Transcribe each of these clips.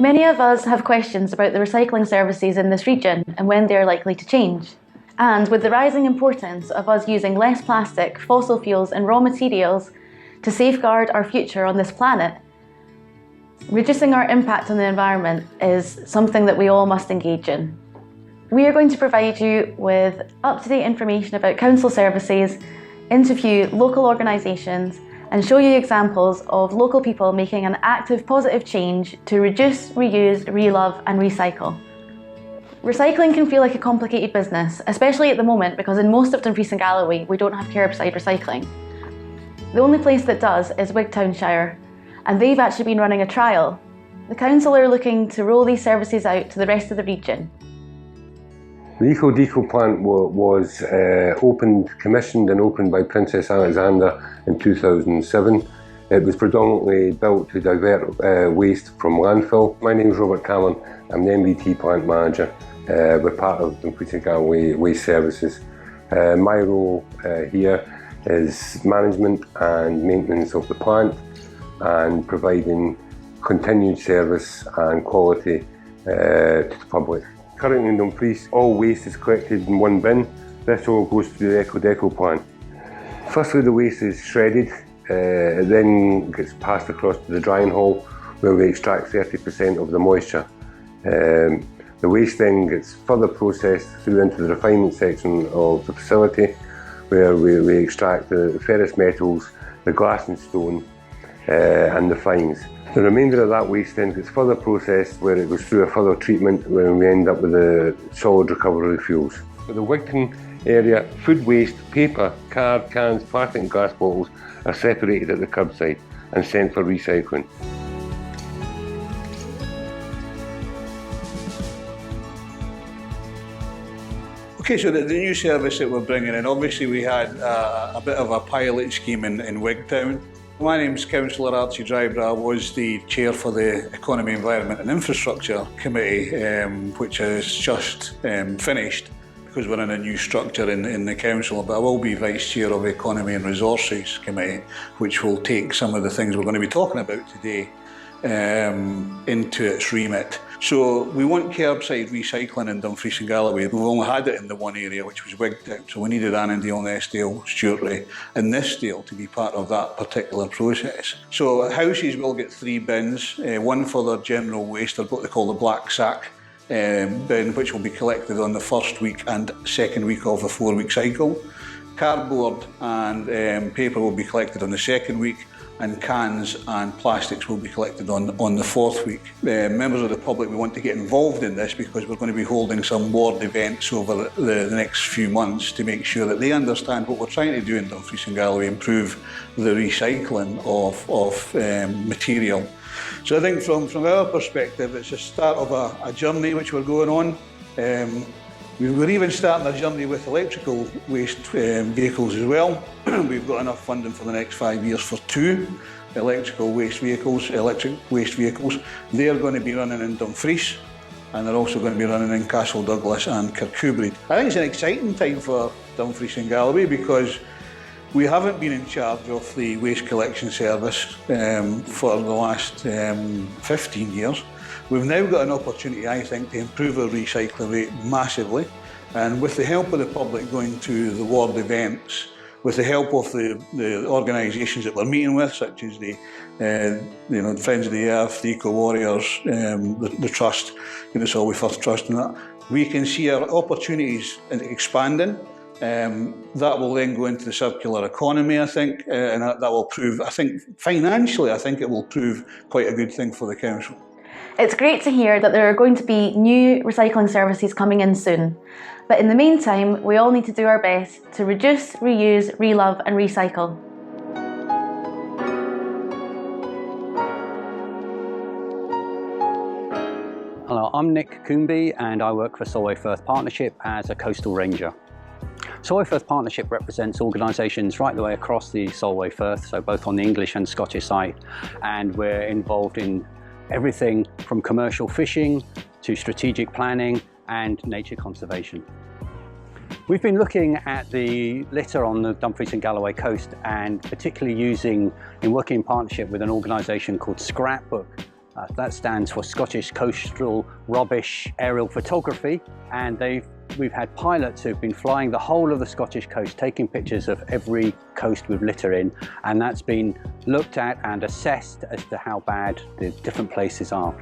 Many of us have questions about the recycling services in this region and when they are likely to change. And with the rising importance of us using less plastic, fossil fuels and raw materials to safeguard our future on this planet, reducing our impact on the environment is something that we all must engage in. We are going to provide you with up-to-date information about council services, interview local organisations and show you examples of local people making an active, positive change to reduce, reuse, relove and recycle. Recycling can feel like a complicated business, especially at the moment because in most of Dumfries and Galloway we don't have curbside recycling. The only place that does is Wigtownshire, and they've actually been running a trial. The council are looking to roll these services out to the rest of the region. The Eco-Deco plant was commissioned and opened by Princess Alexandra in 2007. It was predominantly built to divert waste from landfill. My name is Robert Callan. I'm the MBT plant manager. We're part of Dumfries Galloway Waste Services. My role here is management and maintenance of the plant and providing continued service and quality to the public. Currently in Dumfries, all waste is collected in one bin. This all goes through the Eco-Deco plant. Firstly, the waste is shredded, it then gets passed across to the drying hall where we extract 30% of the moisture. The waste then gets further processed through into the refinement section of the facility where we extract the ferrous metals, the glass and stone and the fines. The remainder of that waste then gets further processed where it goes through a further treatment where we end up with the solid recovery fuels. For the Wigton area, food waste, paper, card, cans, plastic and glass bottles are separated at the curbside and sent for recycling. Okay, so the new service that we're bringing in, obviously we had a bit of a pilot scheme in Wigtown. My name's Councillor Archie Drybrough. I was the chair for the Economy, Environment and Infrastructure Committee, which has just finished because we're in a new structure in the council, but I will be vice chair of the Economy and Resources Committee, which will take some of the things we're going to be talking about today into its remit. So we want curbside recycling in Dumfries and Galloway. We've only had it in the one area, which was Wigtown, so we needed Annandale, Nestdale, Stewartry and Nistdale to be part of that particular process. So houses will get 3 bins, one for their general waste, or what they call the black sack bin, which will be collected on the first week and second week of the 4-week cycle. Cardboard and paper will be collected on the second week, and cans and plastics will be collected on the 4th week. Members of the public, we want to get involved in this because we're going to be holding some ward events over the next few months to make sure that they understand what we're trying to do in Dumfries and Galloway, improve the recycling of material. So I think from our perspective, it's a start of a journey which we're going on. We're even starting a journey with electrical waste vehicles as well. We've got enough funding for the next 5 years for 2 electric waste vehicles. They're going to be running in Dumfries, and they're also going to be running in Castle Douglas and Kirkcudbright. I think it's an exciting time for Dumfries and Galloway because we haven't been in charge of the waste collection service for the last 15 years. We've now got an opportunity, I think, to improve our recycling rate massively, and with the help of the public going to the ward events, with the help of the organisations that we're meeting with, such as the Friends of the Earth, the Eco Warriors, the Trust, Solway Firth Trust and that, we can see our opportunities expanding. That will then go into the circular economy, I think, and that will prove, I think, financially, I think it will prove quite a good thing for the council. It's great to hear that there are going to be new recycling services coming in soon. But in the meantime, we all need to do our best to reduce, reuse, relove and recycle. Hello, I'm Nick Coombe and I work for Solway Firth Partnership as a coastal ranger. Solway Firth Partnership represents organisations right the way across the Solway Firth, so both on the English and Scottish side, and we're involved in everything from commercial fishing to strategic planning and nature conservation. We've been looking at the litter on the Dumfries and Galloway coast, and particularly working in partnership with an organisation called Scrapbook That stands for Scottish Coastal Rubbish Aerial Photography, and we've had pilots who've been flying the whole of the Scottish coast, taking pictures of every coast with litter in, and that's been looked at and assessed as to how bad the different places are.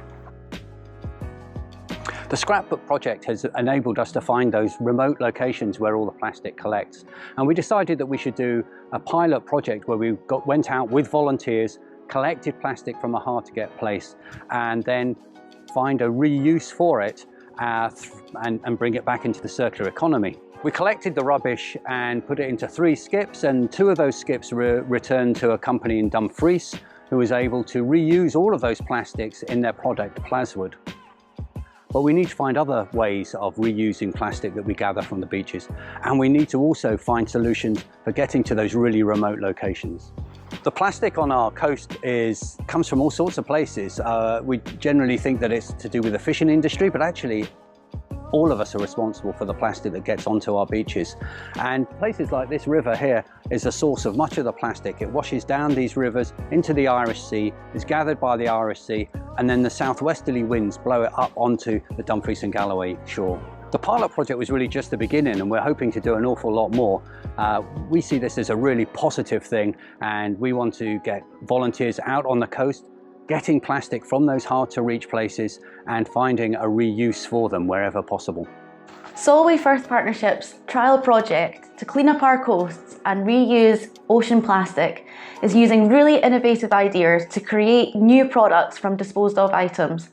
The scrapbook project has enabled us to find those remote locations where all the plastic collects, and we decided that we should do a pilot project where we went out with volunteers, collected plastic from a hard-to-get place, and then find a reuse for it and bring it back into the circular economy. We collected the rubbish and put it into 3 skips, and 2 of those skips returned to a company in Dumfries who was able to reuse all of those plastics in their product plaswood. But we need to find other ways of reusing plastic that we gather from the beaches, and we need to also find solutions for getting to those really remote locations. The plastic on our coast comes from all sorts of places. We generally think that it's to do with the fishing industry, but actually all of us are responsible for the plastic that gets onto our beaches. And places like this river here is the source of much of the plastic. It washes down these rivers into the Irish Sea, is gathered by the Irish Sea, and then the southwesterly winds blow it up onto the Dumfries and Galloway shore. The pilot project was really just the beginning, and we're hoping to do an awful lot more. We see this as a really positive thing, and we want to get volunteers out on the coast, getting plastic from those hard-to-reach places and finding a reuse for them wherever possible. Solway Firth Partnership's trial project to clean up our coasts and reuse ocean plastic is using really innovative ideas to create new products from disposed of items.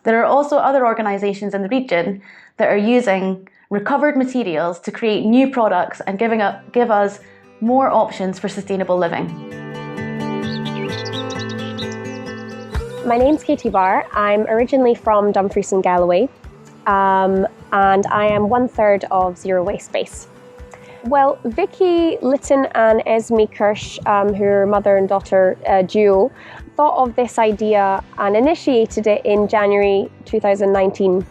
There are also other organisations in the region that are using recovered materials to create new products and give us more options for sustainable living. My name's Katie Barr. I'm originally from Dumfries and Galloway, and I am 1/3 of Zero Waste Space. Well, Vicky Litton and Esme Kirsch, who are mother and daughter duo, thought of this idea and initiated it in January 2019.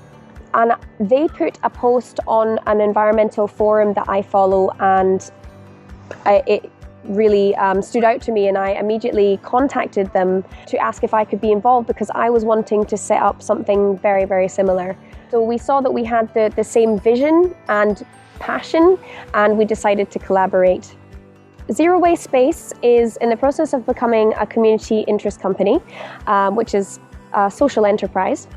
And they put a post on an environmental forum that I follow, and it really stood out to me, and I immediately contacted them to ask if I could be involved because I was wanting to set up something very, very similar. So we saw that we had the same vision and passion, and we decided to collaborate. Zero Waste Space is in the process of becoming a community interest company, which is a social enterprise.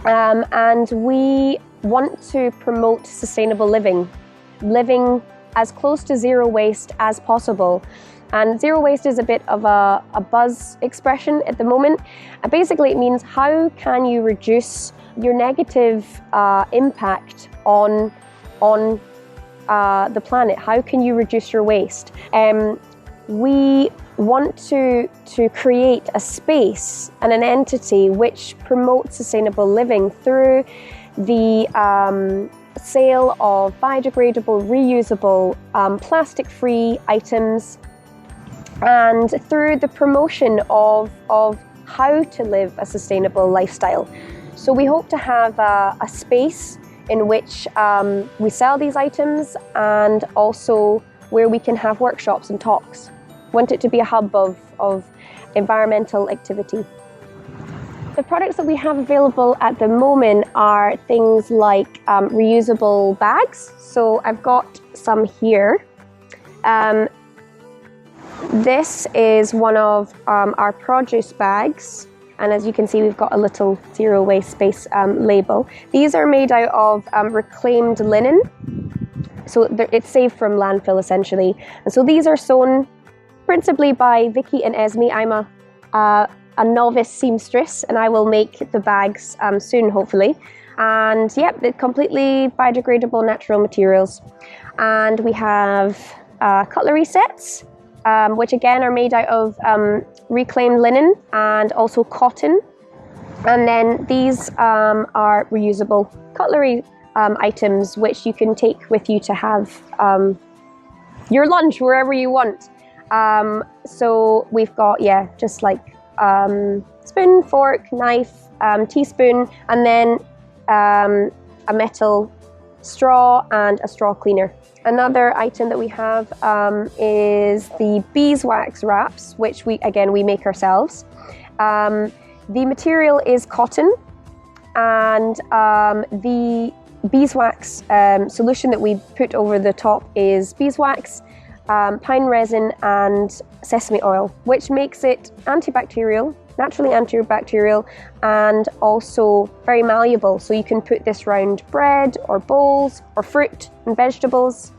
And we want to promote sustainable living as close to zero waste as possible. And zero waste is a bit of a buzz expression at the moment. And basically it means how can you reduce your negative impact on the planet? How can you reduce your waste? We want to create a space and an entity which promotes sustainable living through the sale of biodegradable, reusable, plastic-free items, and through the promotion of how to live a sustainable lifestyle. So we hope to have a space in which we sell these items, and also where we can have workshops and talks. Want it to be a hub of environmental activity. The products that we have available at the moment are things like reusable bags. So I've got some here. This is one of our produce bags. And as you can see, we've got a little Zero Waste Space label. These are made out of reclaimed linen. So it's saved from landfill essentially. And so these are sewn principally by Vicky and Esme. I'm a novice seamstress, and I will make the bags soon, hopefully. And yep, they're completely biodegradable natural materials. And we have cutlery sets, which again are made out of reclaimed linen and also cotton. And then these are reusable cutlery items, which you can take with you to have your lunch wherever you want. So we've got, just like spoon, fork, knife, teaspoon, and then a metal straw and a straw cleaner. Another item that we have is the beeswax wraps, which we make ourselves. The material is cotton, and the beeswax solution that we put over the top is beeswax, pine resin and sesame oil, which makes it antibacterial, naturally antibacterial, and also very malleable. So you can put this around bread or bowls or fruit and vegetables.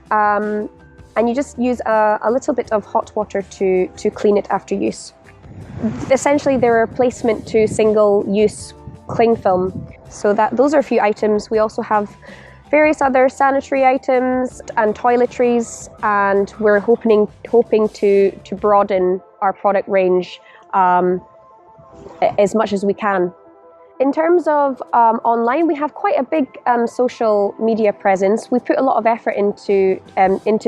And you just use a little bit of hot water to clean it after use. Essentially, they're a replacement to single-use cling film. So those are a few items. We also have various other sanitary items and toiletries, and we're hoping to broaden our product range as much as we can. In terms of online, we have quite a big social media presence. We put a lot of effort into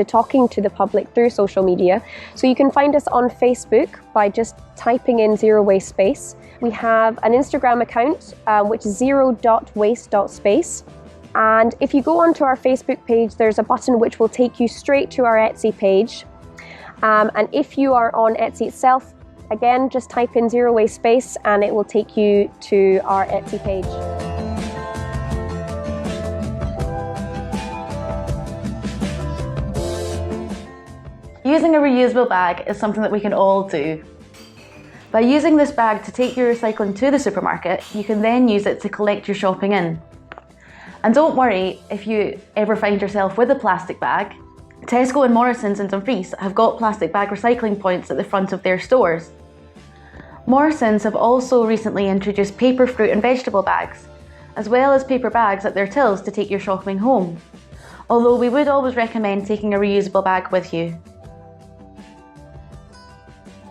talking to the public through social media. So you can find us on Facebook by just typing in Zero Waste Space. We have an Instagram account, which is zero.waste.space. And if you go onto our Facebook page, there's a button which will take you straight to our Etsy page. And if you are on Etsy itself, again, just type in Zero Waste Space and it will take you to our Etsy page. Using a reusable bag is something that we can all do. By using this bag to take your recycling to the supermarket, you can then use it to collect your shopping in. And don't worry if you ever find yourself with a plastic bag. Tesco and Morrisons in Dumfries have got plastic bag recycling points at the front of their stores. Morrisons have also recently introduced paper fruit and vegetable bags, as well as paper bags at their tills to take your shopping home, although we would always recommend taking a reusable bag with you.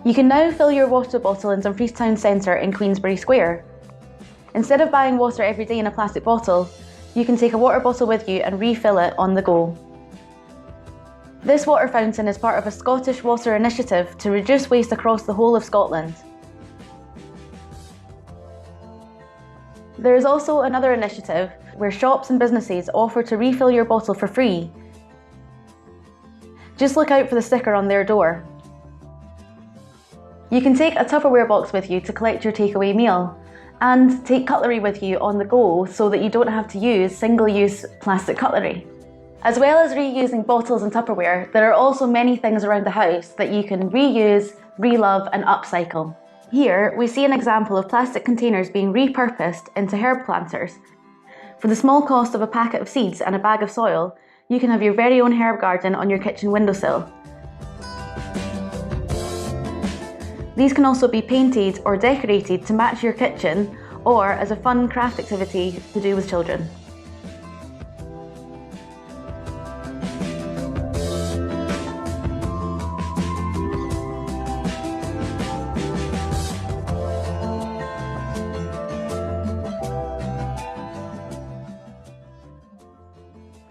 You can now fill your water bottle in Dumfries Town Centre in Queensbury Square. Instead of buying water every day in a plastic bottle, you can take a water bottle with you and refill it on the go. This water fountain is part of a Scottish water initiative to reduce waste across the whole of Scotland. There is also another initiative where shops and businesses offer to refill your bottle for free. Just look out for the sticker on their door. You can take a Tupperware box with you to collect your takeaway meal, and take cutlery with you on the go so that you don't have to use single-use plastic cutlery. As well as reusing bottles and Tupperware, there are also many things around the house that you can reuse, relove and upcycle. Here we see an example of plastic containers being repurposed into herb planters. For the small cost of a packet of seeds and a bag of soil, you can have your very own herb garden on your kitchen windowsill. These can also be painted or decorated to match your kitchen, or as a fun craft activity to do with children.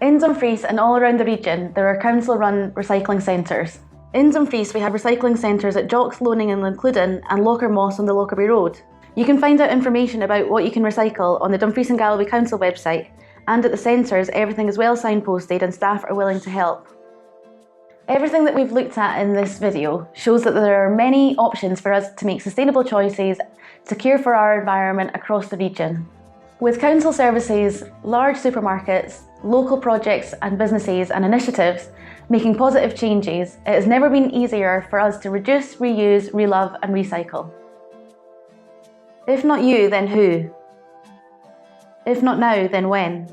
In Dumfries and all around the region, there are council-run recycling centres. In Dumfries, we have recycling centres at Jocks, Loaning and Lincluden and Locker Moss on the Lockerbie Road. You can find out information about what you can recycle on the Dumfries and Galloway Council website, and at the centres everything is well signposted and staff are willing to help. Everything that we've looked at in this video shows that there are many options for us to make sustainable choices to care for our environment across the region. With council services, large supermarkets, local projects and businesses and initiatives making positive changes, it has never been easier for us to reduce, reuse, relove and recycle. If not you, then who? If not now, then when?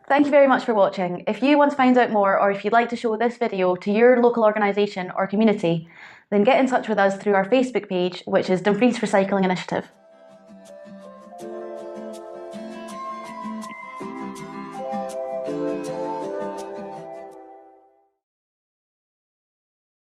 Thank you very much for watching. If you want to find out more, or if you'd like to show this video to your local organisation or community, then get in touch with us through our Facebook page, which is Dumfries Recycling Initiative.